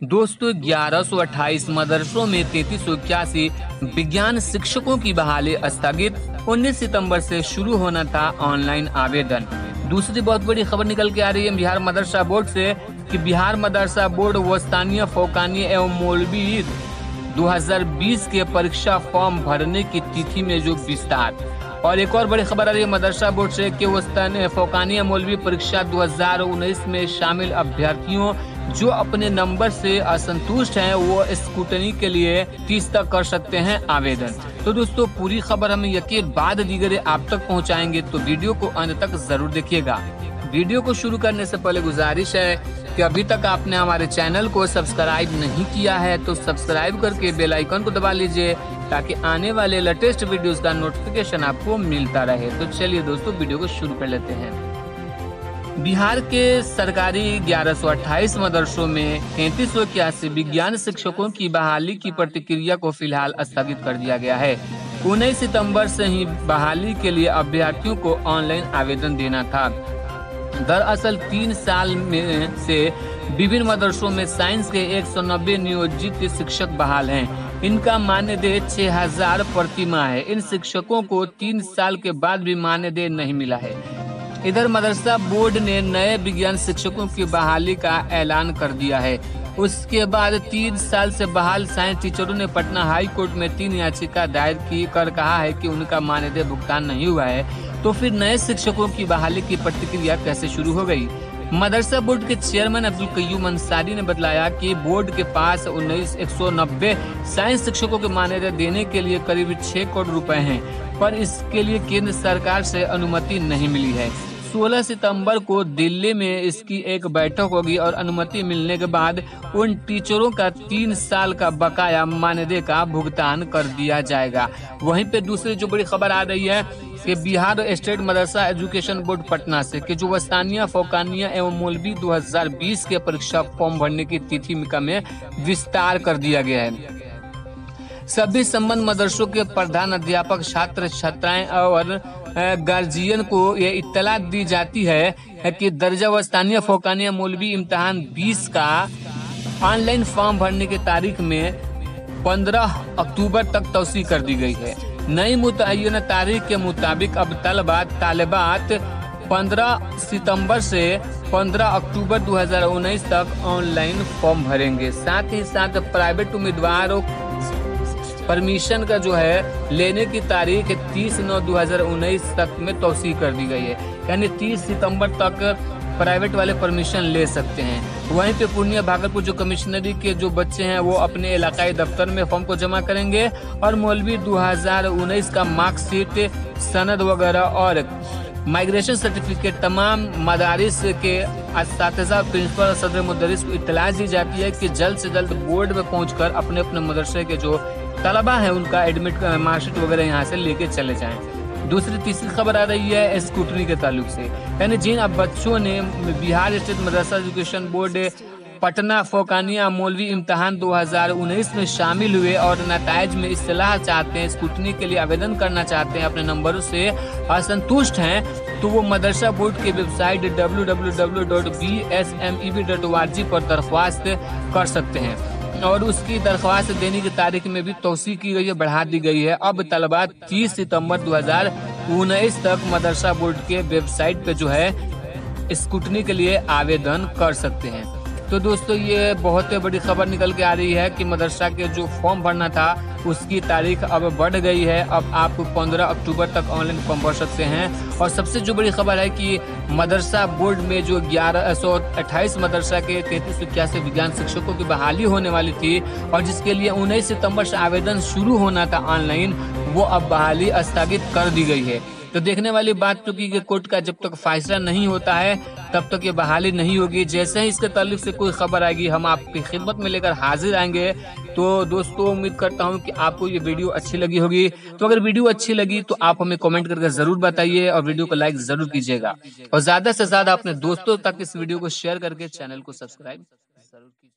दोस्तों 1128 मदरसों में 3381 विज्ञान शिक्षकों की बहाली स्थगित। 19 सितंबर से शुरू होना था ऑनलाइन आवेदन। दूसरी बहुत बड़ी खबर निकल के आ रही है बिहार मदरसा बोर्ड से कि बिहार मदरसा बोर्ड वस्तानिया फौकानिया एवं मौलवी 2020 के परीक्षा फॉर्म भरने की तिथि में जो विस्तार। और एक और बड़ी खबर आ रही है मदरसा बोर्ड से कि वस्तानिया फौकानिया मौलवी परीक्षा 2019 में शामिल अभ्यर्थियों जो अपने नंबर से असंतुष्ट हैं वो स्क्रूटनी के लिए 30 तक कर सकते हैं आवेदन। तो दोस्तों पूरी खबर हम यके बाद दीगरे आप तक पहुंचाएंगे, तो वीडियो को अंत तक जरूर देखिएगा। वीडियो को शुरू करने से पहले गुजारिश है कि अभी तक आपने हमारे चैनल को सब्सक्राइब नहीं किया है तो सब्सक्राइब करके बेल आइकन को दबा लीजिए ताकि आने वाले लेटेस्ट वीडियोस का नोटिफिकेशन आपको मिलता रहे। तो चलिए दोस्तों वीडियो को शुरू कर लेते हैं। बिहार के सरकारी 1128 मदरसों में 3381 विज्ञान शिक्षकों की बहाली की प्रक्रिया को फिलहाल स्थगित कर दिया गया है। 19 सितंबर से ही बहाली के लिए अभ्यर्थियों को ऑनलाइन आवेदन देना था। दरअसल 3 साल में से विभिन्न मदरसों में साइंस के 190 नियोजित शिक्षक बहाल हैं। इनका मानदेय 6000 प्रति माह है। इन शिक्षकों को 3 साल के बाद भी मानदेय नहीं मिला है। इधर मदरसा बोर्ड ने नए विज्ञान शिक्षकों की बहाली का ऐलान कर दिया है। उसके बाद 3 साल से बहाल साइंस टीचरों ने पटना हाई कोर्ट में 3 याचिका दायर कर कहा है कि उनका मानदेय भुगतान नहीं हुआ है। तो फिर नए शिक्षकों की बहाली की प्रक्रिया कैसे शुरू हो गई? मदरसा बोर्ड के चेयरमैन अब्दुल कय्यूम अंसारी ने बताया कि बोर्ड के पास 190 साइंस शिक्षकों के मानदेय देने के लिए करीब 6 करोड़ रुपए हैं, पर इसके लिए केंद्र सरकार से अनुमति नहीं मिली है। 16 सितंबर को दिल्ली में इसकी एक बैठक होगी और अनुमति मिलने के बाद उन टीचरों का 3 साल का बकाया मानदेय का भुगतान कर दिया जाएगा। वहीं पे दूसरी जो बड़ी खबर आ रही है कि बिहार स्टेट मदरसा एजुकेशन बोर्ड पटना से कि जो वस्तानिया फौकानिया एवं मौलवी 2020 के परीक्षा फॉर्म भरने की तिथि में विस्तार कर दिया गया है। सभी संबंध मदरसों के प्रधान अध्यापक छात्र छात्राएं और गार्जियन को ये इत्तला दी जाती है कि दर्जा वस्तानिया फौकानिया मौलवी इम्तिहान 20 का ऑनलाइन फॉर्म भरने की तारीख में 15 अक्टूबर तक तौसीह कर दी गई है। नई मुतय्यन तारीख के मुताबिक अब तालिबात 15 सितंबर से 15 अक्टूबर 2019 तक ऑनलाइन फॉर्म भरेंगे। साथ ही साथ प्राइवेट उम्मीदवारों परमिशन का जो है लेने की तारीख 30/9/2019 तक में तौसीह कर दी गई है, यानी 30 सितंबर तक प्राइवेट वाले परमिशन ले सकते हैं। वहीं पे पूर्णिया भागलपुर जो कमिश्नरी के जो बच्चे हैं वो अपने इलाकाई दफ्तर में फॉर्म को जमा करेंगे और मौलवी 2019 का मार्कशीट सनद वगैरह और माइग्रेशन सर्टिफिकेट तमाम मदारिस के असातिज़ा प्रिंसिपल और सदर मुदर्रिस को इत्तला दी जाती है कि जल्द से जल्द बोर्ड में पहुंचकर अपने अपने मदरसे के जो तलबा है उनका एडमिट मार्कशीट वगैरह यहाँ से लेके चले जाएं। दूसरी तीसरी खबर आ रही है स्क्रूटनी के ताल्लुक से, यानी जिन अब बच्चों ने बिहार स्टेट मदरसा एजुकेशन बोर्ड पटना फौकानिया मौलवी इम्तिहान 2019 में शामिल हुए और नताइज में इस्तेलाह चाहते हैं, स्क्रूटनी के लिए आवेदन करना चाहते हैं, अपने नंबरों से असंतुष्ट हैं, तो वो मदरसा बोर्ड की वेबसाइट www.bsmev.org पर दरख्वास्त कर सकते हैं और उसकी दरख्वास्त देने की तारीख में भी तौसीह की गई है, बढ़ा दी गई है। अब तलबा 30 सितंबर 2019 तक मदरसा बोर्ड के वेबसाइट पे जो है स्क्रूटनी के लिए आवेदन कर सकते हैं। तो दोस्तों ये बहुत बड़ी खबर निकल के आ रही है कि मदरसा के जो फॉर्म भरना था उसकी तारीख अब बढ़ गई है। अब आप 15 अक्टूबर तक ऑनलाइन फॉर्म भर सकते हैं। और सबसे जो बड़ी खबर है कि मदरसा बोर्ड में जो 1128 मदरसा के 3381 विज्ञान शिक्षकों की बहाली होने वाली थी और जिसके लिए 19 सितंबर से आवेदन शुरू होना था ऑनलाइन, वो अब बहाली स्थगित कर दी गई है। तो देखने वाली बात तो कि कोर्ट का जब तक फैसला नहीं होता है तब तक ये बहाली नहीं होगी। जैसे ही इसके ताल्लुक से कोई खबर आएगी हम आपकी खिदमत में लेकर हाजिर आएंगे। तो दोस्तों उम्मीद करता हूँ कि आपको ये वीडियो अच्छी लगी होगी। तो अगर वीडियो अच्छी लगी तो आप हमें कमेंट करके जरूर बताइए और वीडियो को लाइक जरूर कीजिएगा और ज्यादा से ज्यादा अपने दोस्तों तक इस वीडियो को शेयर करके चैनल को सब्सक्राइब जरूर कीजिए।